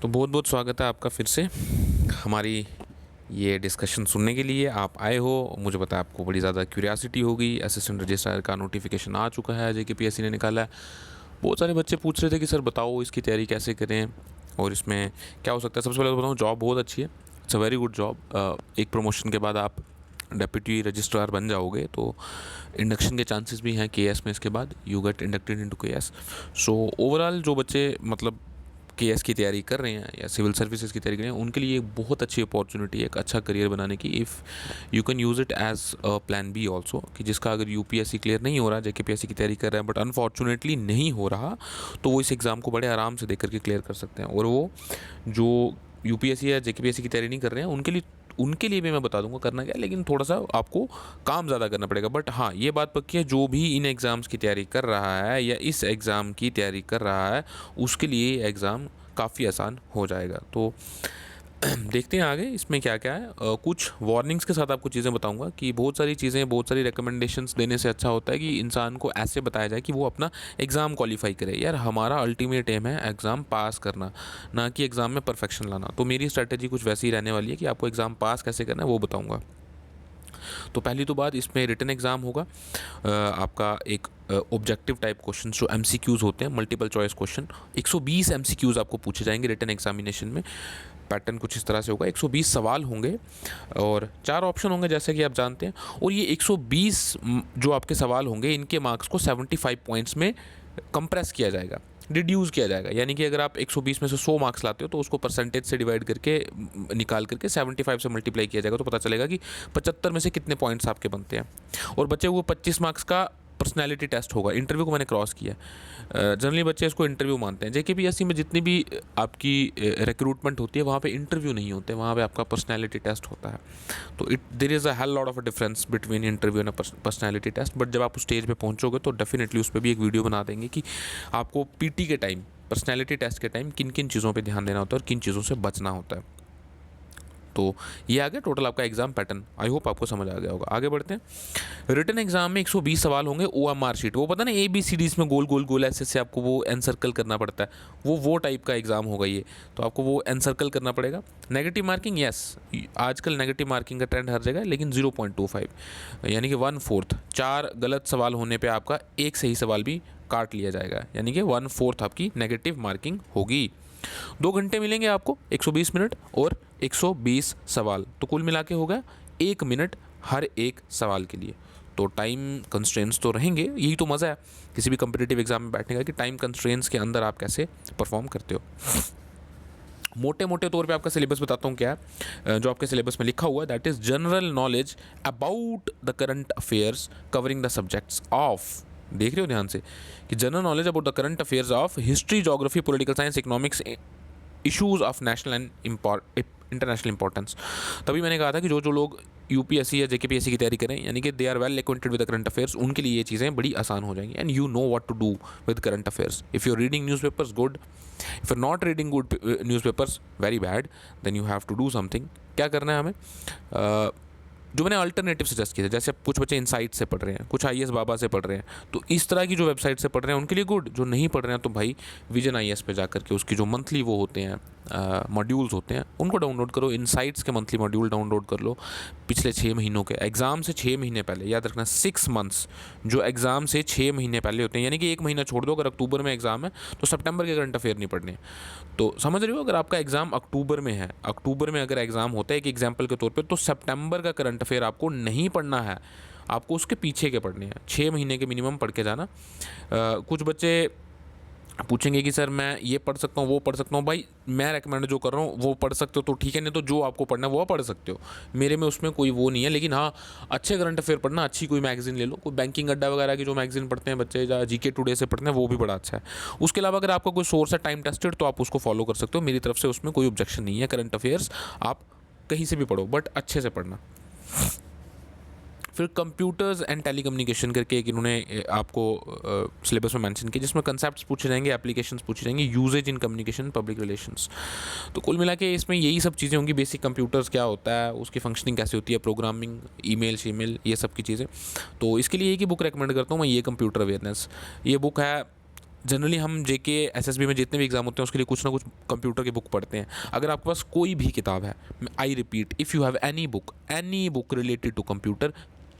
तो बहुत बहुत स्वागत है आपका फिर से हमारी ये डिस्कशन सुनने के लिए आप आए हो। मुझे पता है आपको बड़ी ज़्यादा क्यूरियासिटी होगी। असिस्टेंट रजिस्ट्रार का नोटिफिकेशन आ चुका है, जेकेपीएससी ने निकाला है। बहुत सारे बच्चे पूछ रहे थे कि सर बताओ इसकी तैयारी कैसे करें और इसमें क्या हो सकता है। सबसे पहले तो बताऊँ, जॉब बहुत अच्छी है, it's a very good job. एक प्रमोशन के बाद आप डेप्यूटी रजिस्ट्रार बन जाओगे तो इंडक्शन के चांसेस भी हैं केएस में। इसके बाद you get inducted into KS. So overall जो बच्चे मतलब केएस की तैयारी कर रहे हैं या सिविल सर्विसेज की तैयारी कर रहे हैं, उनके लिए एक बहुत अच्छी अपॉर्चुनिटी है एक अच्छा करियर बनाने की। If you can use it as a plan B also, कि जिसका अगर यूपीएससी क्लियर नहीं हो रहा, जेकेपीएससी की तैयारी कर रहा है बट अनफॉर्चुनेटली नहीं हो रहा, तो वो इस एग्ज़ाम को बड़े आराम से देख करके क्लियर कर सकते हैं। और वो जो यूपीएससी या जेकेपीएससी की तैयारी नहीं कर रहे हैं उनके लिए भी मैं बता दूंगा करना क्या है, लेकिन थोड़ा सा आपको काम ज़्यादा करना पड़ेगा। बट हाँ, ये बात पक्की है, जो भी इन एग्ज़ाम्स की तैयारी कर रहा है या इस एग्ज़ाम की तैयारी कर रहा है, उसके लिए एग्ज़ाम काफ़ी आसान हो जाएगा। तो देखते हैं आगे इसमें क्या क्या है। कुछ वार्निंग्स के साथ आपको चीज़ें बताऊंगा कि बहुत सारी चीज़ें, बहुत सारी रिकमेंडेशंस देने से अच्छा होता है कि इंसान को ऐसे बताया जाए कि वो अपना एग्ज़ाम क्वालिफाई करे। यार हमारा अल्टीमेट एम है एग्ज़ाम पास करना, ना कि एग्ज़ाम में परफेक्शन लाना। तो मेरी स्ट्रैटेजी कुछ वैसी ही रहने वाली है कि आपको एग्ज़ाम पास कैसे करना है वो बताऊँगा। तो पहली तो बात, इसमें रिटन एग्ज़ाम होगा। आपका एक ऑब्जेक्टिव टाइप क्वेश्चन जो एमसीक्यूज़ होते हैं, मल्टीपल चॉइस क्वेश्चन, 120 एमसीक्यूज़ आपको पूछे जाएंगे रिटन एग्जामिनेशन में। पैटर्न कुछ इस तरह से होगा, 120 सवाल होंगे और 4 ऑप्शन होंगे जैसे कि आप जानते हैं। और ये 120 जो आपके सवाल होंगे, इनके मार्क्स को 75 पॉइंट्स में कंप्रेस किया जाएगा, रिड्यूस किया जाएगा। यानी कि अगर आप 120 में से 100 मार्क्स लाते हो तो उसको परसेंटेज से डिवाइड करके निकाल करके 75 से मल्टीप्लाई किया जाएगा, तो पता चलेगा कि 75 में से कितने पॉइंट्स आपके बनते हैं। और बचे हुए 25 मार्क्स का पर्सनैलिटी टेस्ट होगा। इंटरव्यू को मैंने क्रॉस किया। जनरली बच्चे इसको इंटरव्यू मानते हैं। जेकेपीएससी में जितनी भी आपकी रिक्रूटमेंट होती है, वहाँ पे इंटरव्यू नहीं होते, वहाँ पे आपका पर्सनैलिटी टेस्ट होता है। तो there is a hell lot of a difference between interview and personality test. But जब आप उस स्टेज पे पहुँचोगे तो डेफिनेटली उस पर भी एक वीडियो बना देंगे कि आपको पीटी के टाइम, पर्सनैलिटी टेस्ट के टाइम किन किन चीज़ों पर ध्यान देना होता है और किन चीज़ों से बचना होता है। तो ये आ गया टोटल आपका एग्जाम पैटर्न। आई होप आपको समझ आ गया होगा। आगे बढ़ते हैं। रिटन एग्जाम में 120 सवाल होंगे। ओएमआर शीट, वो पता ना ABCD में गोल गोल गोल ऐसे आपको वो एनसर्कल करना पड़ता है, वो टाइप का एग्जाम होगा ये। तो आपको वो एनसर्कल करना पड़ेगा। नेगेटिव मार्किंग, यस, आजकल नेगेटिव मार्किंग का ट्रेंड हर जगह है, लेकिन 0.25 यानी कि 1/4। 4 गलत सवाल होने पर आपका एक सही सवाल भी काट लिया जाएगा, यानी कि 1/4 आपकी नेगेटिव मार्किंग होगी। 2 घंटे मिलेंगे आपको, 120 मिनट और 120 सवाल, तो कुल मिला के होगा 1 मिनट हर एक सवाल के लिए। तो टाइम कंस्ट्रेंट्स तो रहेंगे, यही तो मज़ा है किसी भी कम्पिटिटिव एग्जाम में बैठने का, कि टाइम कंस्ट्रेंट्स के अंदर आप कैसे परफॉर्म करते हो। मोटे मोटे तौर पे आपका सिलेबस बताता हूँ क्या है। जो आपके सिलेबस में लिखा हुआ है, that is general knowledge about the current affairs covering the subjects of, देख रहे हो ध्यान से, कि general knowledge about the current affairs of history, geography, political science, economics, issues of national and international importance. तभी मैंने कहा था कि जो जो लोग यूपीएससी या जेकेपीएससी की तैयारी करें, यानी कि they are well acquainted with the current affairs, उनके लिए ये चीज़ें बड़ी आसान हो जाएंगी। And you know what to do with current affairs. If you are reading newspapers, good. If you are not reading good newspapers, very bad. Then you have to do something. क्या करना है हमें? जो मैंने alternative suggest किए थे, जैसे कुछ बच्चे इनसाइट से पढ़ रहे हैं, कुछ आईएएस बाबा से पढ़ रहे हैं, तो इस तरह की जो वेबसाइट से पढ़ रहे हैं उनके लिए गुड। जो नहीं पढ़ रहे हैं तो भाई विजन आईएएस पे जा करके उसकी जो मंथली वो होते हैं मॉड्यूल्स होते हैं, उनको डाउनलोड करो। इनसाइट्स के मंथली मॉड्यूल डाउनलोड कर लो पिछले 6 महीनों के। एग्ज़ाम से 6 महीने पहले, याद रखना 6 मंथ्स, जो एग्ज़ाम से 6 महीने पहले होते हैं, यानी कि 1 महीना छोड़ दो। अगर अक्टूबर में एग्ज़ाम है तो सितंबर के करंट अफेयर नहीं पढ़ने। तो समझ रहे हो, अगर आपका एग्ज़ाम अक्टूबर में है, अक्टूबर में अगर एग्ज़ाम होता है एक एग्जाम्पल के तौर पर, तो सितंबर का करंट अफेयर आपको नहीं पढ़ना है, आपको उसके पीछे के पढ़ने हैं। 6 महीने के मिनिमम पढ़ के जाना। कुछ बच्चे पूछेंगे कि सर मैं ये पढ़ सकता हूँ, वो पढ़ सकता हूँ। भाई मैं रेकमेंड जो कर रहा हूँ वो पढ़ सकते हो तो ठीक है, नहीं तो जो आपको पढ़ना है वो पढ़ सकते हो, मेरे में उसमें कोई वो नहीं है। लेकिन हाँ, अच्छे करंट अफेयर पढ़ना, अच्छी कोई मैगजीन ले लो, कोई बैंकिंग अड्डा वगैरह की जो मैगजीन पढ़ते हैं बच्चे, या जीके टुडे से पढ़ते हैं, वो भी बड़ा अच्छा है। उसके अलावा अगर आपका कोई सोर्स है टाइम टेस्टेड तो आप उसको फॉलो कर सकते हो। मेरी तरफ से उसमें कोई ऑब्जेक्शन नहीं है। करंट अफेयर्स आप कहीं से भी पढ़ो, बट अच्छे से पढ़ना। फिर कंप्यूटर्स एंड टेलीकम्युनिकेशन करके एक इन्होंने आपको सिलेबस में मेंशन किया, जिसमें कंसेप्ट्स पूछे जाएंगे, एप्लीकेशंस पूछे जाएंगे, usages in communication, public relations. तो कुल मिला के इसमें यही सब चीज़ें होंगी। बेसिक कंप्यूटर्स क्या होता है, उसकी फंक्शनिंग कैसे होती है, प्रोग्रामिंग, ईमेल शीमेल, ये सब की चीज़ें। तो इसके लिए एक ही बुक रेकमेंड करता हूँ मैं, ये कंप्यूटर अवेयरनेस। ये बुक है जनरली हम जेके एसएसबी में जितने भी एग्जाम होते हैं उसके लिए कुछ ना कुछ कंप्यूटर की बुक पढ़ते हैं। अगर आपके पास कोई भी किताब है, I repeat, if you have any book related to computer,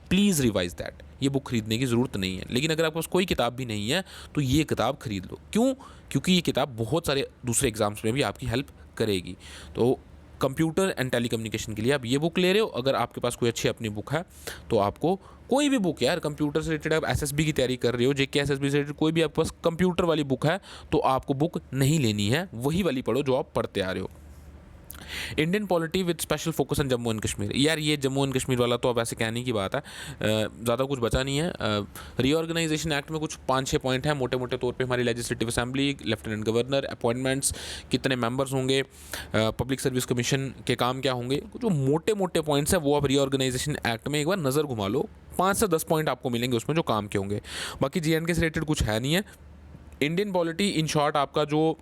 please revise that. ये बुक खरीदने की ज़रूरत नहीं है। लेकिन अगर आपके पास कोई किताब भी नहीं है तो ये किताब खरीद लो। क्यों? क्योंकि ये किताब बहुत सारे दूसरे एग्जाम्स में भी आपकी हेल्प करेगी। तो कंप्यूटर एंड टेलीकम्युनिकेशन के लिए आप ये बुक ले रहे हो। अगर आपके पास कोई अच्छी अपनी बुक है तो आपको कोई भी बुक, यार कंप्यूटर से रिलेटेड, आप एसएसबी की तैयारी कर रहे हो, जेके एसएसबी से रिलेटेड कोई भी आपके पास कंप्यूटर वाली बुक है तो आपको बुक नहीं लेनी है, वही वाली पढ़ो जो आप पढ़ते आ रहे हो। Indian polity with special focus on Jammu and Kashmir. यार ये जम्मू एंड कश्मीर वाला तो अब ऐसे कहने की बात है, ज़्यादा कुछ बचा नहीं है। रीऑर्गेनाइजेशन एक्ट में कुछ 5-6 पॉइंट हैं मोटे मोटे तौर पे। हमारी legislative assembly, lieutenant governor, appointments, कितने मेंबर्स होंगे, पब्लिक सर्विस कमीशन के काम क्या होंगे, जो मोटे मोटे पॉइंट्स हैं वो आप रीऑर्गेनाइजेशन एक्ट में एक बार नज़र घुमा लो। 5 से 10 पॉइंट आपको मिलेंगे उसमें जो काम के होंगे। बाकी JNK से रिलेटेड कुछ है नहीं है। इंडियन पॉलिटी इन शॉर्ट आपका जो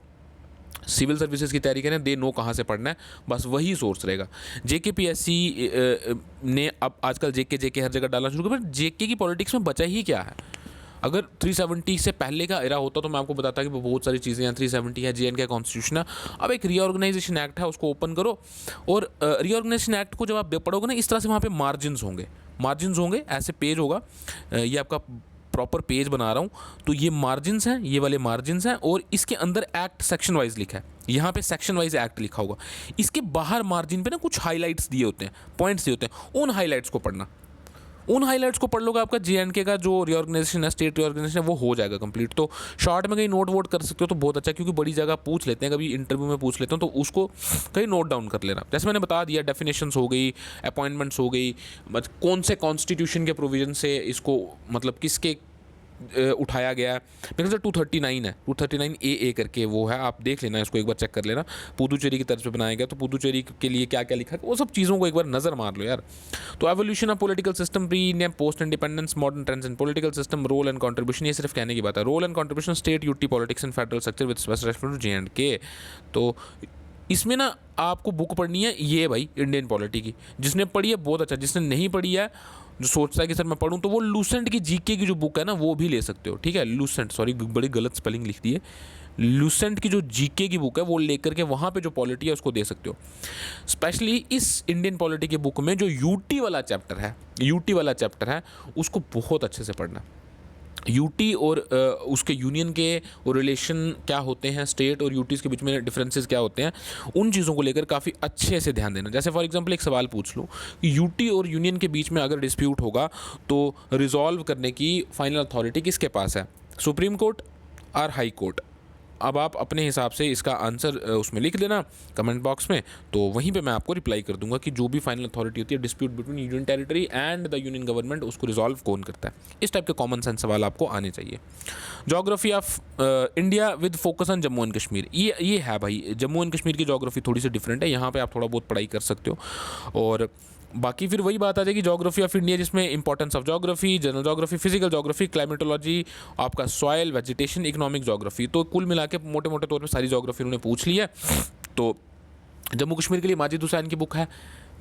सिविल सर्विसेज की तैयारी करें, दे नो कहाँ से पढ़ना है, बस वही सोर्स रहेगा। JKPSC ने अब आजकल जेके हर जगह डालना शुरू किया, पर जेके की पॉलिटिक्स में बचा ही क्या है। अगर 370 से पहले का एरा होता तो मैं आपको बताता कि बहुत सारी चीज़ें हैं। 370 है, JNK कॉन्स्टिट्यूशन है। अब एक रीऑर्गेनाइजेशन एक्ट है, उसको ओपन करो और रीऑर्गेनाइजेशन एक्ट को जब आप पढ़ोगे ना, इस तरह से वहाँ पे मार्जिन्स होंगे, ऐसे पेज होगा। ये आपका प्रॉपर पेज बना रहा हूँ, तो ये मार्जिन्स हैं, ये वाले मार्जिन्स हैं, और इसके अंदर एक्ट सेक्शन वाइज लिखा है। यहाँ पे सेक्शन वाइज एक्ट लिखा होगा। इसके बाहर मार्जिन पे ना कुछ हाइलाइट्स दिए होते हैं, पॉइंट्स दिए होते हैं। उन हाइलाइट्स को पढ़ना, उन हाइलाइट्स को पढ़ लोगे, आपका JNK का जो रीऑर्गेनाइजेशन है, स्टेट रीऑर्गेनाइजेशन है, वो हो जाएगा कंप्लीट। तो शॉर्ट में कहीं नोट वोट कर सकते हो तो बहुत अच्छा, क्योंकि बड़ी जगह पूछ लेते हैं, कभी इंटरव्यू में पूछ लेते हैं, तो उसको कहीं नोट डाउन कर लेना। जैसे मैंने बता दिया, डेफिनेशंस हो गई, अपॉइंटमेंट्स हो गई, कौन से कॉन्स्टिट्यूशन के प्रोविजन से इसको, मतलब किसके उठाया गया है। मेरे ख्याल से 239 है, 239 AA करके वो है, आप देख लेना, इसको एक बार चेक कर लेना। पुदुचेरी की तरफ से बनाया गया, तो पुदुचेरी के लिए क्या क्या लिखा है, वो सब चीज़ों को एक बार नज़र मार लो यार। तो evolution of political system, pre Indian, post independence, modern trends in political system, role and contribution, ये सिर्फ कहने की बात है। Role and contribution, state UT politics and federal structure with special reference to JNK। तो इसमें ना आपको बुक पढ़नी है ये भाई इंडियन पॉलिटी की। जिसने पढ़ी है बहुत अच्छा, जिसने नहीं पढ़ी है, जो सोचता है कि सर मैं पढ़ूं, तो वो लूसेंट की जीके की जो बुक है ना वो भी ले सकते हो, ठीक है। लूसेंट, सॉरी बड़ी गलत स्पेलिंग लिख दी है। लूसेंट की जो जीके की बुक है वो लेकर के वहाँ पे जो पॉलिटी है उसको दे सकते हो। स्पेशली इस इंडियन पॉलिटी की बुक में जो यूटी वाला चैप्टर है उसको बहुत अच्छे से पढ़ना। यूटी और उसके यूनियन के और रिलेशन क्या होते हैं, स्टेट और यूटीज़ के बीच में डिफरेंसेस क्या होते हैं, उन चीज़ों को लेकर काफ़ी अच्छे से ध्यान देना। जैसे फॉर एग्जांपल एक सवाल पूछ लो कि यूटी और यूनियन के बीच में अगर डिस्प्यूट होगा तो रिजॉल्व करने की फाइनल अथॉरिटी किसके पास है, सुप्रीम कोर्ट और हाई कोर्ट। अब आप अपने हिसाब से इसका आंसर उसमें लिख देना कमेंट बॉक्स में, तो वहीं पे मैं आपको रिप्लाई कर दूंगा कि जो भी फाइनल अथॉरिटी होती है dispute between union territory and the union government, उसको रिजॉल्व कौन करता है। इस टाइप के कॉमन सेंस सवाल आपको आने चाहिए। Geography of India with focus on Jammu and Kashmir, ये है भाई, जम्मू एंड कश्मीर की जोग्राफी थोड़ी सी डिफरेंट है, यहाँ पर आप थोड़ा बहुत पढ़ाई कर सकते हो। और बाकी फिर वही बात आ जाएगी ज्योग्राफी ऑफ इंडिया, जिसमें importance of geography, general geography, physical geography, climatology, आपका सॉइल, वेजिटेशन, इकोनॉमिक ज्योग्राफी। तो कुल मिला के मोटे मोटे तौर पे सारी ज्योग्राफी उन्होंने पूछ ली है। तो जम्मू कश्मीर के लिए माजिद हुसैन की बुक है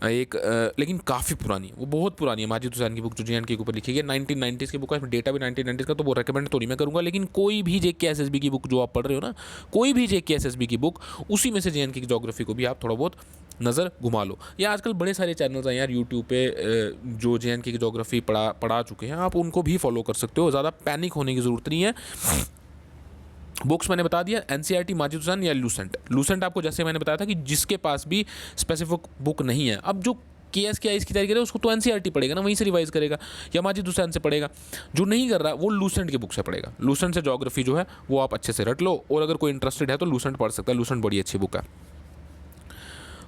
एक, लेकिन काफ़ी पुरानी है, वो बहुत पुरानी है। माजिद हुसैन की बुक जो JNK के ऊपर लिखी है 1990s की बुक है, डेटा भी 1990s का, तो वो रिकमेंड तो नहीं मैं करूँगा। लेकिन कोई भी JK SSB की बुक जो आप पढ़ रहे हो ना, कोई भी JK SSB की बुक, उसी में से JNK की ज्योग्राफी को भी आप थोड़ा बहुत नज़र घुमा लो। या आजकल बड़े सारे चैनल्स हैं यार यूट्यूब पे जो JNK की ज्योग्राफी पढ़ा चुके हैं, आप उनको भी फॉलो कर सकते हो। ज़्यादा पैनिक होने की ज़रूरत नहीं है। बुक्स मैंने बता दिया, NCERT, माजिद हुसैन या लूसेंट आपको जैसे मैंने बताया था कि जिसके पास भी स्पेसिफिक बुक नहीं है, अब जो KSKI इसकी तैयारी करे उसको तो NCERT पढ़ेगा ना, वहीं से रिवाइज करेगा, या माजिद हुसैन से पढ़ेगा। जो नहीं कर रहा वो लूसेंट की बुक से पढ़ेगा। लूसेंट से ज्योग्राफी जो है वो आप अच्छे से रट लो, और अगर कोई इंटरेस्टेड है तो लूसेंट पढ़ सकता है, लूसेंट बड़ी अच्छी बुक है।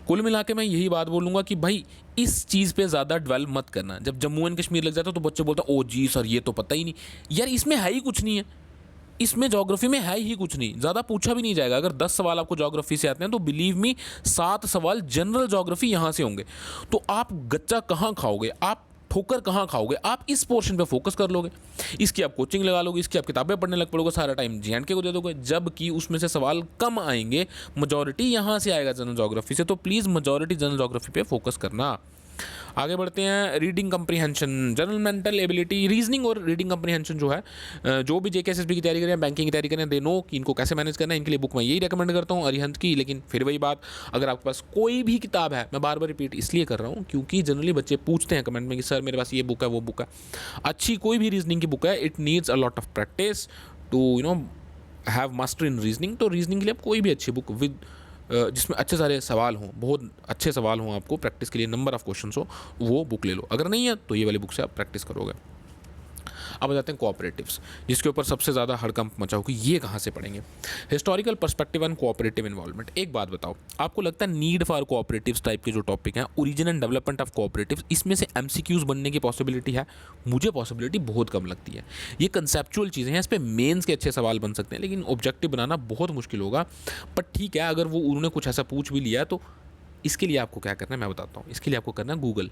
कुल मिला के मैं यही बात बोलूँगा कि भाई इस चीज़ पे ज़्यादा डेवलप मत करना। जब जम्मू एंड कश्मीर लग जाता है तो बच्चे बोलते हैं ओ जी सर ये तो पता ही नहीं। यार इसमें है ही कुछ नहीं है, इसमें ज्योग्राफी में है ही कुछ नहीं, ज़्यादा पूछा भी नहीं जाएगा। अगर 10 सवाल आपको ज्योग्राफी से आते हैं तो बिलीव मी 7 सवाल जनरल ज्योग्राफी यहाँ से होंगे। तो आप गच्चा कहाँ खाओगे, आप ठोकर कहाँ खाओगे, आप इस पोर्शन पे फोकस कर लोगे, इसकी आप कोचिंग लगा लोगे, इसकी आप किताबें पढ़ने लग पड़ोगे, सारा टाइम JNK को दे दोगे, जबकि उसमें से सवाल कम आएंगे, मेजॉरिटी यहाँ से आएगा जनरल ज्योग्राफी से। तो प्लीज़ मेजॉरिटी जनरल ज्योग्राफी पे फोकस करना। आगे बढ़ते हैं, reading comprehension, general mental ability, reasoning और रीडिंग कम्प्रीहेंशन जो है, जो भी जेके एसएसबी की तैयारी करें, बैंकिंग की तैयारी करें, दे नो कि इनको कैसे मैनेज करना है। इनके लिए बुक मैं यही रिकमेंड करता हूँ अरिहंत की। लेकिन फिर वही बात, अगर आपके पास कोई भी किताब है, मैं बार बार रिपीट इसलिए कर रहा हूँ क्योंकि जनरली बच्चे पूछते हैं कमेंट में कि सर मेरे पास ये बुक है, वो बुक है। अच्छी कोई भी रीजनिंग की बुक है, it needs a lot of practice to have master in reasoning. तो रीजनिंग के लिए आप कोई भी अच्छी बुक विद जिसमें अच्छे सारे सवाल हों, बहुत अच्छे सवाल हों, आपको प्रैक्टिस के लिए नंबर ऑफ क्वेश्चंस हो, वो बुक ले लो। अगर नहीं है तो ये वाली बुक से आप प्रैक्टिस करोगे। अब आ जाते हैं कोऑपरेटिव्स, जिसके ऊपर सबसे ज़्यादा हड़कंप मचा हो कि ये कहाँ से पढ़ेंगे। Historical perspective and cooperative involvement. एक बात बताओ, आपको लगता है नीड फॉर कोऑपरेटिव्स टाइप के जो टॉपिक हैं, origin and development of cooperatives, इसमें से एमसीक्यूज बनने की पॉसिबिलिटी है? मुझे पॉसिबिलिटी बहुत कम लगती है। ये कंसेप्चुअल चीज़ें हैं, इस पर मेन्स के अच्छे सवाल बन सकते हैं, लेकिन ऑब्जेक्टिव बनाना बहुत मुश्किल होगा। पर ठीक है, अगर वो उन्होंने कुछ ऐसा पूछ भी लिया तो इसके लिए आपको क्या करना है मैं बताता हूँ। इसके लिए आपको करना है गूगल,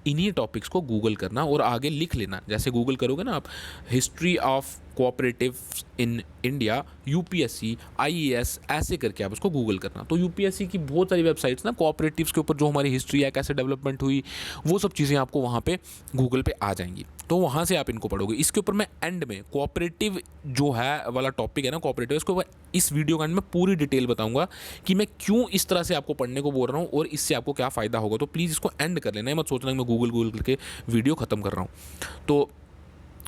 इन्हीं टॉपिक्स को गूगल करना और आगे लिख लेना। जैसे गूगल करोगे ना आप, history of cooperative in India, UPSC, IAS, ऐसे करके आप उसको गूगल करना। तो यूपीएससी की बहुत सारी वेबसाइट्स ना कोऑपरेटिव्स के ऊपर जो हमारी हिस्ट्री है, कैसे डेवलपमेंट हुई, वो सब चीज़ें आपको वहाँ पे गूगल पे आ जाएंगी। तो वहाँ से आप इनको पढ़ोगे। इसके ऊपर मैं एंड में कोऑपरेटिव जो है वाला टॉपिक है ना, कोऑपरेटिव, इसको इस वीडियो का एंड में पूरी डिटेल बताऊंगा कि मैं क्यों इस तरह से आपको पढ़ने को बोल रहा हूँ और इससे आपको क्या फ़ायदा होगा। तो प्लीज़ इसको एंड कर लेना है, मत सोचना कि मैं गूगल करके वीडियो ख़त्म कर रहा हूँ। तो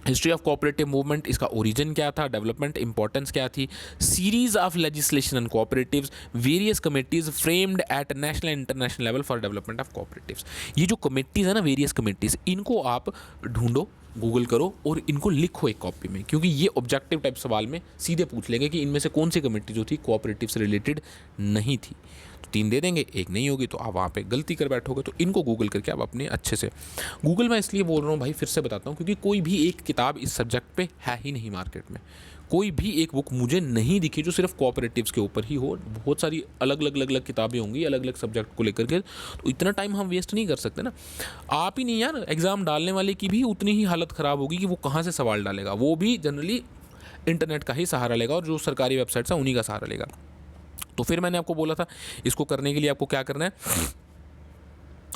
हिस्ट्री ऑफ कोऑपरेटिव मूवमेंट, इसका ओरिजिन क्या था, डेवलपमेंट इंपॉर्टेंस क्या थी, series of legislation and cooperatives, various committees framed at national and international level for development of cooperatives. ये जो कमिटीज़ है ना, वेरियस कमिटीज़, इनको आप ढूंढो, गूगल करो और इनको लिखो एक कॉपी में, क्योंकि ये ऑब्जेक्टिव टाइप सवाल में सीधे पूछ लेंगे कि इनमें से कौन सी कमेटी जो थी कोऑपरेटिव से रिलेटेड नहीं थी। तो 3 दे देंगे, एक नहीं होगी तो आप वहाँ पे गलती कर बैठोगे। तो इनको गूगल करके आप अपने अच्छे से गूगल, मैं इसलिए बोल रहा हूँ भाई, फिर से बताता हूँ, क्योंकि कोई भी एक किताब इस सब्जेक्ट पे है ही नहीं मार्केट में। कोई भी एक बुक मुझे नहीं दिखी जो सिर्फ कोऑपरेटिव्स के ऊपर ही हो। बहुत सारी अलग अलग किताबें होंगी अलग अलग सब्जेक्ट को लेकर के। तो इतना टाइम हम वेस्ट नहीं कर सकते ना। आप ही नहीं यार, एग्ज़ाम डालने वाले की भी उतनी ही हालत ख़राब होगी कि वो कहाँ से सवाल डालेगा। वो भी जनरली इंटरनेट का ही सहारा लेगा और जो सरकारी वेबसाइट्स हैं उन्हीं का सहारा लेगा। तो फिर मैंने आपको बोला था, इसको करने के लिए आपको क्या करना है,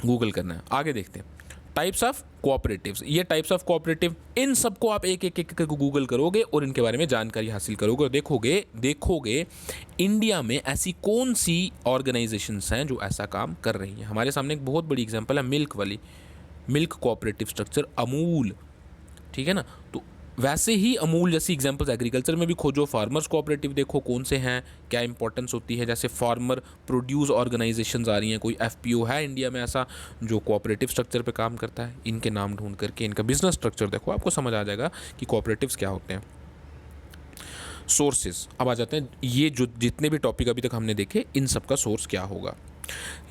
गूगल करना है। आगे देखते हैं टाइप्स ऑफ कोऑपरेटिव्स। ये टाइप्स ऑफ कोऑपरेटिव, इन सबको आप एक एक एक गूगल करोगे और इनके बारे में जानकारी हासिल करोगे और देखोगे इंडिया में ऐसी कौन सी ऑर्गेनाइजेशंस हैं जो ऐसा काम कर रही हैं। हमारे सामने एक बहुत बड़ी एग्जांपल है मिल्क वाली, मिल्क कोऑपरेटिव स्ट्रक्चर, अमूल, ठीक है ना। तो वैसे ही अमूल जैसी एग्जांपल्स एग्रीकल्चर में भी खोजो, फार्मर्स कोऑपरेटिव देखो कौन से हैं, क्या इंपॉर्टेंस होती है। जैसे फार्मर प्रोड्यूस ऑर्गेनाइजेशंस आ रही हैं, कोई एफपीओ है इंडिया में ऐसा जो कोऑपरेटिव स्ट्रक्चर पे काम करता है, इनके नाम ढूंढ करके इनका बिजनेस स्ट्रक्चर देखो, आपको समझ आ जाएगा कि कोऑपरेटिव्स क्या होते हैं। सोर्सेज, अब आ जाते हैं, ये जो जितने भी टॉपिक अभी तक हमने देखे इन सब का सोर्स क्या होगा।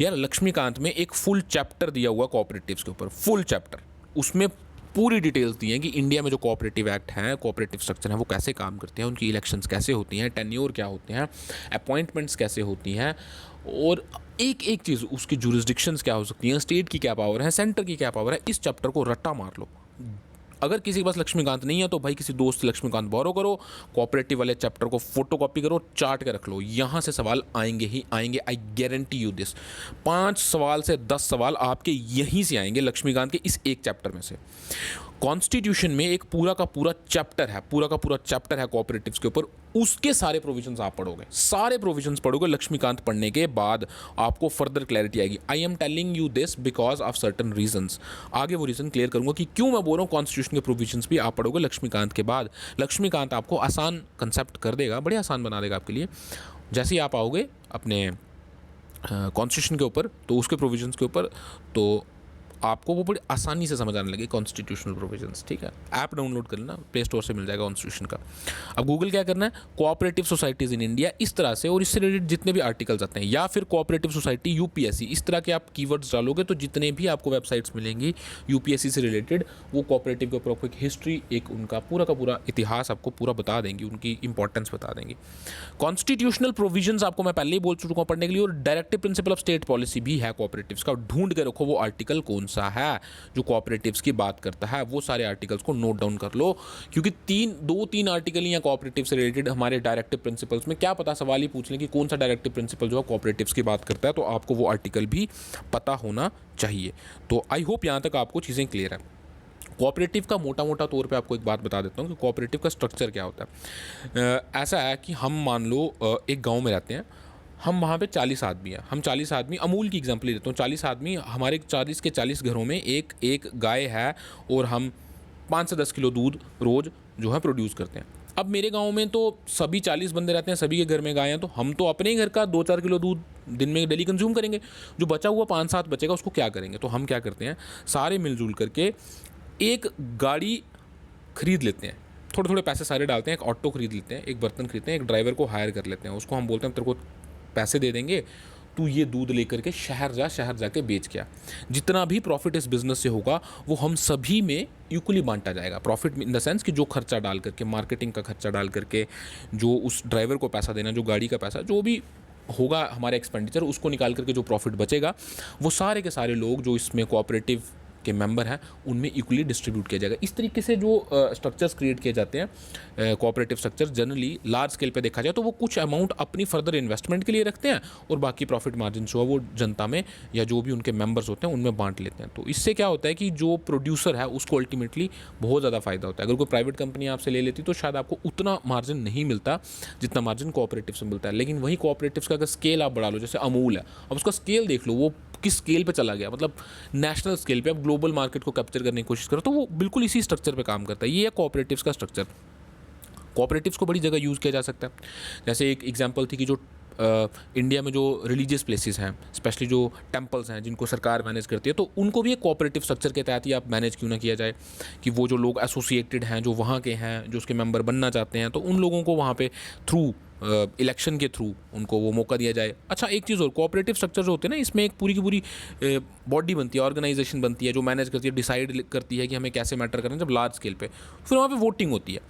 यार लक्ष्मीकांत में एक फुल चैप्टर दिया हुआ कोऑपरेटिव्स के ऊपर, फुल चैप्टर, उसमें पूरी डिटेल्स दी हैं कि इंडिया में जो कोऑपरेटिव एक्ट हैं, कोऑपरेटिव स्ट्रक्चर हैं, वो कैसे काम करते हैं, उनकी इलेक्शंस कैसे होती हैं, टेन्योर क्या होते हैं, अपॉइंटमेंट्स कैसे होती हैं, और एक एक चीज़ उसकी जुरिस्डिक्शंस क्या हो सकती हैं, स्टेट की क्या पावर है, सेंटर की क्या पावर है। इस चैप्टर को रट्टा मार लो। अगर किसी के पास लक्ष्मीकांत नहीं है तो भाई किसी दोस्त से लक्ष्मीकांत बोरो करो, कोऑपरेटिव वाले चैप्टर को फोटो कॉपी करो, चार्ट के रख लो, यहाँ से सवाल आएंगे ही आएंगे। I guarantee you this. 5 सवाल से 10 सवाल आपके यहीं से आएंगे लक्ष्मीकांत के इस एक चैप्टर में से। कॉन्स्टिट्यूशन में एक पूरा का पूरा चैप्टर है कोऑपरेटिव्स के ऊपर, उसके सारे प्रोविजंस आप पढ़ोगे, सारे प्रोविजंस पढ़ोगे लक्ष्मीकांत पढ़ने के बाद आपको फर्दर क्लैरिटी आएगी। I am telling you this because of certain reasons. आगे वो रीजन क्लियर करूंगा कि क्यों मैं बोल रहा हूँ कॉन्स्टिट्यूशन के प्रोविजंस भी आप पढ़ोगे लक्ष्मीकांत के बाद। लक्ष्मीकांत आपको आसान कंसेप्ट कर देगा, बड़े आसान बना देगा आपके लिए। जैसे ही आप आओगे अपने कॉन्स्टिट्यूशन के ऊपर, तो उसके प्रोविजंस के ऊपर, तो आपको वो बड़ी आसानी से समझ आने लगे कॉन्स्टिट्यूशनल प्रोविजंस। ठीक है, ऐप डाउनलोड कर लेना, प्ले स्टोर से मिल जाएगा कॉन्स्टिट्यूशन का। अब गूगल क्या करना है, कोऑपरेटिव सोसाइटीज़ इन इंडिया, इस तरह से, और इससे रिलेटेड जितने भी आर्टिकल्स आते हैं, या फिर कोऑपरेटिव सोसाइटी यूपीएससी, इस तरह के आप कीवर्ड्स डालोगे तो जितने भी आपको वेबसाइट्स मिलेंगी यूपीएससी से रिलेटेड, वो कोऑपरेटिव के ऊपर आपको एक हिस्ट्री, एक उनका पूरा का पूरा इतिहास आपको पूरा बता देंगी, उनकी इंपॉर्टेंस बता देंगी। कॉन्स्टिट्यूशनल प्रोविजंस आपको मैं पहले ही बोल चुका हूँ पढ़ने के लिए, और directive principle of state policy भी है कोऑपरेटिव्स का, ढूंढ के रखो वो आर्टिकल कौन सा है जो कोऑपरेटिव्स की बात करता है, वो सारे आर्टिकल्स को नोट डाउन कर लो, क्योंकि 2-3 आर्टिकल या कोऑपरेटिव से रिलेटेड हमारे डायरेक्टिव प्रिंसिपल्स में क्या पता सवाल ही पूछ लें कि कौन सा डायरेक्टिव प्रिंसिपल जो है कोऑपरेटिव्स की बात करता है, तो आपको वो आर्टिकल भी पता होना चाहिए। तो आई होप यहाँ तक आपको चीज़ें क्लियर हैं। कोऑपरेटिव का मोटा मोटा तौर पे आपको एक बात बता देता हूँ कि कोऑपरेटिव का स्ट्रक्चर क्या होता है। ऐसा है कि हम मान लो एक गांव में रहते हैं, हम वहाँ पे 40 आदमी हैं, हम 40 आदमी, अमूल की एग्जांपल ले लेता हूँ, 40 आदमी, हमारे 40 के 40 घरों में एक एक गाय है और हम 5 से 10 किलो दूध रोज़ जो है प्रोड्यूस करते हैं। अब मेरे गांव में तो सभी 40 बंदे रहते हैं, सभी के घर में गाय हैं, तो हम तो अपने ही घर का 2-4 किलो दूध दिन में डेली कंज्यूम करेंगे। जो बचा हुआ 5-7 बचेगा उसको क्या करेंगे, तो हम क्या करते हैं, सारे मिलजुल करके एक गाड़ी खरीद लेते हैं, थोड़े थोड़े पैसे सारे डालते हैं, एक ऑटो खरीद लेते हैं, एक बर्तन खरीदते हैं, एक ड्राइवर को हायर कर लेते हैं, उसको हम बोलते हैं तेरे को पैसे दे देंगे, तू ये दूध लेकर के शहर जाके बेच के आ। जितना भी प्रॉफिट इस बिज़नेस से होगा वो हम सभी में इक्वली बांटा जाएगा। प्रॉफिट इन द सेंस कि जो खर्चा डाल करके, मार्केटिंग का खर्चा डाल करके, जो उस ड्राइवर को पैसा देना, जो गाड़ी का पैसा, जो भी होगा हमारे एक्सपेंडिचर, उसको निकाल करके जो प्रॉफिट बचेगा वो सारे के सारे लोग जो इसमें कोऑपरेटिव के मेंबर हैं उनमें इक्वली डिस्ट्रीब्यूट किया जाएगा। इस तरीके से जो स्ट्रक्चर्स क्रिएट किए जाते हैं, cooperative structure generally large scale पे देखा जाए तो वो कुछ अमाउंट अपनी फर्दर इन्वेस्टमेंट के लिए रखते हैं और बाकी प्रॉफिट मार्जिन जो है वो जनता में या जो भी उनके मेंबर्स होते हैं उनमें बांट लेते हैं। तो इससे क्या होता है कि जो प्रोड्यूसर है उसको अल्टीमेटली बहुत ज़्यादा फायदा होता है। अगर कोई प्राइवेट कंपनी आपसे ले लेती तो शायद आपको उतना मार्जिन नहीं मिलता जितना मार्जिन कोऑपरेटिव से मिलता है। लेकिन वही कोऑपरेटिव का अगर स्केल आप बढ़ा लो, जैसे अमूल है, अब उसका स्केल देख लो, वो किस स्केल पे चला गया, मतलब नेशनल स्केल पे, अब ग्लोबल मार्केट को कैप्चर करने की कोशिश करो, तो वो बिल्कुल इसी स्ट्रक्चर पे काम करता है। ये है कोऑपरेटिव्स का स्ट्रक्चर। कोऑपरेटिव्स को बड़ी जगह यूज़ किया जा सकता है। जैसे एक एग्जांपल थी कि जो इंडिया में जो रिलीजियस प्लेसेस हैं, स्पेशली जो टेम्पल्स हैं जिनको सरकार मैनेज करती है, तो उनको भी एक कोऑपरेटिव स्ट्रक्चर के तहत ही आप मैनेज क्यों ना किया जाए कि वो जो लोग एसोसिएटेड हैं, जो वहाँ के हैं, जो उसके मेंबर बनना चाहते हैं, तो उन लोगों को वहाँ पे थ्रू इलेक्शन के थ्रू उनको वो मौका दिया जाए। अच्छा, एक चीज़ और, कोऑपरेटिव स्ट्रक्चर जो होते हैं ना, इसमें एक पूरी की पूरी बॉडी बनती है, ऑर्गेनाइजेशन बनती है जो मैनेज करती है, डिसाइड करती है कि हमें कैसे मैटर करना है जब लार्ज स्केल पे। फिर वहाँ पे वोटिंग होती है।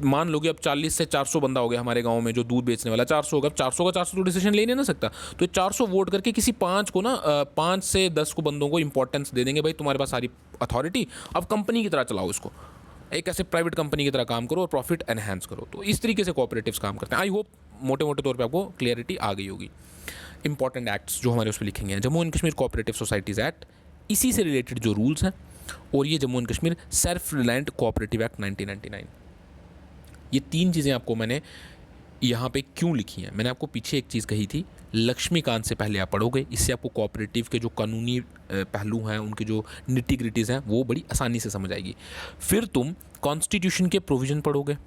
मान लो कि अब 40 से 400 बंदा हो गया हमारे गांव में जो दूध बेचने वाला, 400 होगा, अब 400 का 400 तो डिसीजन ले नहीं ना सकता, तो 400 वोट करके किसी 5 को ना 5 से 10 को बंदों को इंपॉर्टेंस दे देंगे, भाई तुम्हारे पास सारी अथॉरिटी, अब कंपनी की तरह चलाओ इसको, एक ऐसे प्राइवेट कंपनी की तरह काम करो और प्रॉफिट एनहेंस करो। तो इस तरीके से कोऑपरेटिव्स काम करते हैं। आई होप मोटे मोटे तौर पे आपको क्लियरिटी आ गई होगी। इंपॉर्टेंट एक्ट्स जो हमारे उस पर लिखेंगे हैं, Jammu and Kashmir cooperative societies act, इसी से रिलेटेड जो रूल्स हैं, और ये Jammu and Kashmir self reliant cooperative act 1999। ये 3 चीज़ें आपको मैंने यहाँ पे क्यों लिखी हैं। मैंने आपको पीछे एक चीज़ कही थी, लक्ष्मीकांत से पहले आप पढ़ोगे, इससे आपको कोऑपरेटिव के जो कानूनी पहलू हैं, उनके जो निटी ग्रिटीज़ हैं, वो बड़ी आसानी से समझ आएगी। फिर तुम कॉन्स्टिट्यूशन के प्रोविज़न पढ़ोगे,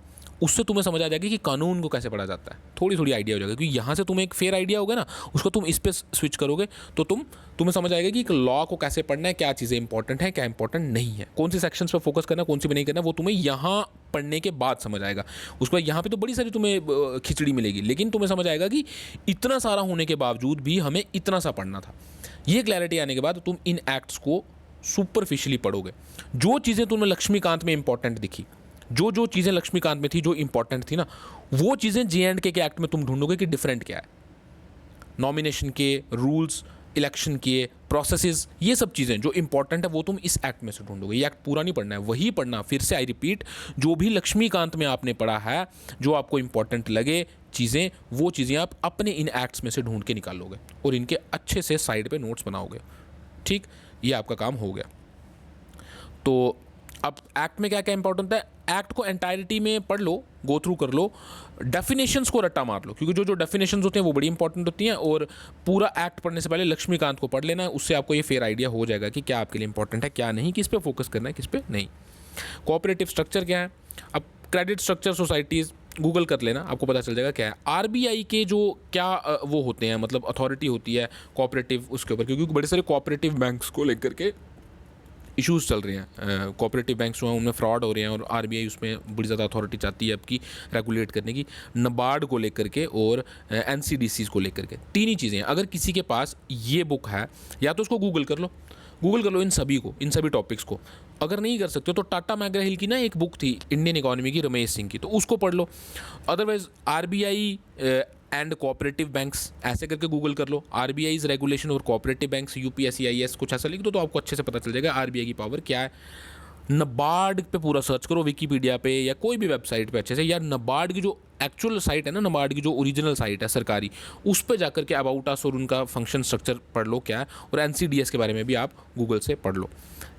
उससे तुम्हें समझ आ जाएगी कि कानून को कैसे पढ़ा जाता है, थोड़ी थोड़ी आइडिया हो जाएगा, क्योंकि यहाँ से तुम्हें एक फेयर आइडिया होगा ना, उसको तुम इस पर स्विच करोगे तो तुम्हें समझ आएगा कि लॉ को कैसे पढ़ना है, क्या चीज़ें इंपॉर्टेंट है, क्या इंपॉर्टेंट नहीं है, कौन से सेक्शंस पर फोकस करना, कौन सी पे नहीं करना, वो तुम्हें यहाँ पढ़ने के बाद समझ आएगा। उसके बाद यहाँ पे तो बड़ी सारी तुम्हें खिचड़ी मिलेगी, लेकिन तुम्हें समझ आएगा कि इतना सारा होने के बावजूद भी हमें इतना सा पढ़ना था। ये क्लैरिटी आने के बाद तुम इन एक्ट्स को सुपरफिशियली पढ़ोगे। जो चीज़ें तुम्हें लक्ष्मीकांत में इंपॉर्टेंट दिखी, जो चीज़ें लक्ष्मीकांत में थी, जो इंपॉर्टेंट थी ना, वो चीज़ें J&K के एक्ट में तुम ढूंढोगे कि डिफरेंट क्या है। नॉमिनेशन के रूल्स, इलेक्शन के प्रोसेसेस, ये सब चीज़ें जो इंपॉर्टेंट है वो तुम इस एक्ट में से ढूंढोगे। ये एक्ट पूरा नहीं पढ़ना है, वही पढ़ना, फिर से आई रिपीट, जो भी लक्ष्मीकांत में आपने पढ़ा है, जो आपको इंपॉर्टेंट लगे चीज़ें, वो चीज़ें आप अपने इन एक्ट्स में से ढूंढ के निकालोगे और इनके अच्छे से साइड पे नोट्स बनाओगे। ठीक, ये आपका काम हो गया। तो अब एक्ट में क्या क्या इंपॉर्टेंट है, एक्ट को एंटायरिटी में पढ़ लो, गो थ्रू कर लो, डेफिनेशंस को रट्टा मार लो, क्योंकि जो डेफिनेशंस होते हैं वो बड़ी इंपॉर्टेंट होती हैं, और पूरा एक्ट पढ़ने से पहले लक्ष्मीकांत को पढ़ लेना, उससे आपको ये फेयर आइडिया हो जाएगा कि क्या आपके लिए इंपॉर्टेंट है, क्या नहीं, किस पे फोकस करना है, किस पे नहीं। कोऑपरेटिव स्ट्रक्चर क्या है, अब क्रेडिट स्ट्रक्चर सोसाइटीज़ गूगल कर लेना, आपको पता चल जाएगा क्या है। आरबीआई के जो क्या वो होते हैं, मतलब अथॉरिटी होती है कोऑपरेटिव उसके ऊपर, क्योंकि बड़े सारे कोऑपरेटिव बैंक्स को लेकर के इश्यूज़ चल रहे हैं। कोऑपरेटिव बैंक्स जो हैं उनमें फ्रॉड हो रहे हैं, और आरबीआई उसमें बड़ी ज़्यादा अथॉरिटी चाहती है आपकी रेगुलेट करने की, नबार्ड को लेकर के और एनसीडीसीज़ को लेकर के। 3 ही चीज़ें हैं। अगर किसी के पास ये बुक है, या तो उसको गूगल कर लो इन सभी को, इन सभी टॉपिक्स को। अगर नहीं कर सकते हो तो टाटा मैकग्रा-हिल की ना एक बुक थी इंडियन इकोनॉमी की, रमेश सिंह की, तो उसको पढ़ लो। Otherwise RBI and cooperative banks ऐसे करके गूगल कर लो, आरबीआई रेगुलेशन और कोऑपरेटिव बैंक्स यूपीएससीआईएस कुछ ऐसा लिख दो तो आपको अच्छे से पता चल जाएगा आरबीआई की पावर क्या है। नबार्ड पे पूरा सर्च करो विकीपीडिया पे या कोई भी वेबसाइट पे अच्छे से, या नबार्ड की जो एक्चुअल साइट है ना, नबार्ड की जो ओरिजिनल साइट है सरकारी, उस पर जाकर के अबाउट अस और उनका फंक्शन स्ट्रक्चर पढ़ लो क्या है, और एनसीडीएस के बारे में भी आप गूगल से पढ़ लो।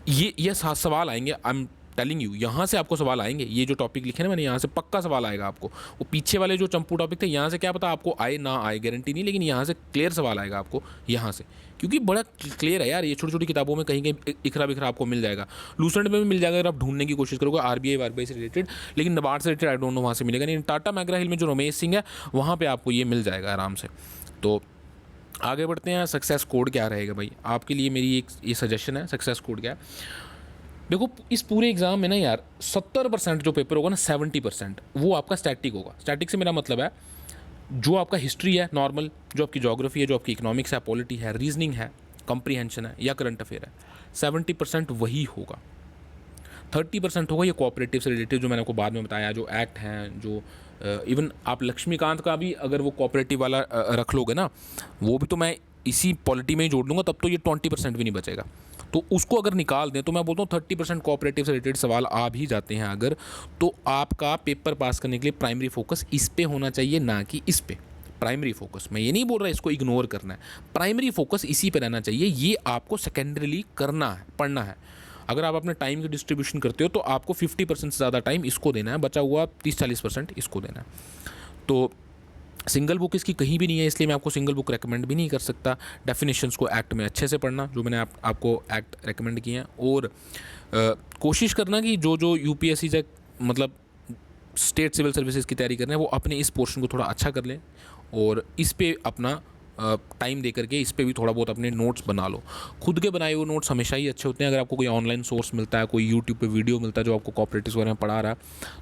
ये सवाल आएंगे, आई एम टेलिंग यू, यहाँ से आपको सवाल आएंगे। ये जो टॉपिक लिखे ना मैंने, यहाँ से पक्का सवाल आएगा आपको। वो पीछे वाले जो चंपू टॉपिक थे, यहाँ से क्या पता आपको आए ना आए, गारंटी नहीं, लेकिन यहाँ से क्लियर सवाल आएगा आपको यहाँ से, क्योंकि बड़ा क्लियर है यार। ये छोटी छोटी किताबों में कहीं कहीं इखरा बिखरा आपको मिल जाएगा, लूसेंट में भी मिल जाएगा अगर आप ढूंढने की कोशिश करोगे आरबीआई से रिलेटेड, लेकिन नबार्ड से रिलेटेड आई डोंट नो वहाँ से मिलेगा नहीं। टाटा मैग्रा हिल में जो रमेश सिंह है वहाँ पर आपको ये मिल जाएगा आराम से। तो आगे बढ़ते हैं। सक्सेस कोड क्या रहेगा भाई आपके लिए, मेरी एक ये सजेशन है। सक्सेस कोड क्या है, देखो इस पूरे एग्जाम में ना यार 70% जो पेपर होगा ना, 70% वो आपका स्टैटिक होगा। स्टैटिक से मेरा मतलब है जो आपका हिस्ट्री है नॉर्मल, जो आपकी ज्योग्राफी है, जो आपकी इकोनॉमिक्स है, पॉलिटी है, रीजनिंग है, कंप्रीहेंशन है या करंट अफेयर है, 70% वही होगा। 30% होगा ये कोऑपरेटिव से रिलेटेड, जो मैंने आपको बाद में बताया, जो एक्ट हैं, जो इवन आप लक्ष्मीकांत का भी अगर वो कोऑपरेटिव वाला रख लोगे ना, वो भी तो मैं इसी पॉलिटी में ही जोड़ लूँगा, तब तो ये 20% भी नहीं बचेगा। तो उसको अगर निकाल दें तो मैं बोलता हूँ 30% कोऑपरेटिव से रिलेटेड सवाल आ भी जाते हैं अगर, तो आपका पेपर पास करने के लिए प्राइमरी फोकस इस पे होना चाहिए, ना कि इस पे। प्राइमरी फोकस, मैं ये नहीं बोल रहा इसको इग्नोर करना है, प्राइमरी फोकस इसी पे रहना चाहिए। ये आपको सेकेंडरीली करना है, पढ़ना है। अगर आप अपने टाइम की डिस्ट्रीब्यूशन करते हो तो आपको 50% से ज़्यादा टाइम इसको देना है, बचा हुआ 30-40% इसको देना है। तो सिंगल बुक इसकी कहीं भी नहीं है, इसलिए मैं आपको सिंगल बुक रेकमेंड भी नहीं कर सकता। डेफिनेशंस को एक्ट में अच्छे से पढ़ना, जो मैंने आपको एक्ट रेकमेंड किए हैं, और कोशिश करना कि जो जो यूपीएससी से मतलब स्टेट सिविल सर्विसेज की तैयारी कर रहे हैं वो अपने इस पोर्शन को थोड़ा अच्छा कर लें, और इस पे अपना टाइम दे करके इस पे भी थोड़ा बहुत अपने नोट्स बना लो। खुद के बनाए हुए नोट्स हमेशा ही अच्छे होते हैं। अगर आपको कोई ऑनलाइन सोर्स मिलता है, कोई यूट्यूब पे वीडियो मिलता है जो आपको कोऑपरेटिव के बारे में पढ़ा रहा है,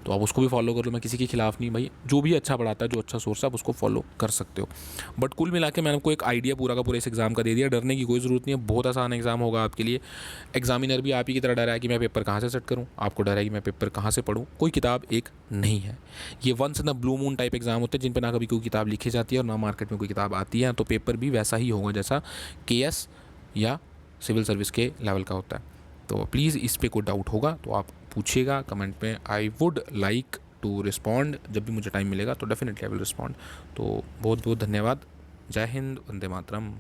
तो आप उसको भी फॉलो कर लो। मैं किसी के खिलाफ नहीं भाई, जो भी अच्छा पढ़ाता है, जो अच्छा सोर्स है, आप उसको फॉलो कर सकते हो। बट कुल मिला के मैंने आपको एक आइडिया पूरा का पूरा इस एग्ज़ाम का दे दिया। डरने की कोई ज़रूरत नहीं है, बहुत आसान एग्ज़ाम होगा आपके लिए। एग्जामिनर भी आप ही की तरह डरा है कि मैं पेपर कहाँ से सेट करूँ, आपको डर है कि मैं पेपर कहाँ से पढ़ूँ। कोई किताब एक नहीं है, ये once in the blue moon type exam होते हैं जिन पर ना कभी कोई किताब लिखी जाती है और ना मार्केट में कोई किताब आती है। तो पेपर भी वैसा ही होगा जैसा केएस या सिविल सर्विस के लेवल का होता है। तो प्लीज़ इस पे कोई डाउट होगा तो आप पूछिएगा कमेंट में। I would like to respond, जब भी मुझे टाइम मिलेगा तो डेफिनेटली आई विल रिस्पॉन्ड। तो बहुत बहुत धन्यवाद। जय हिंद, वंदे मातरम।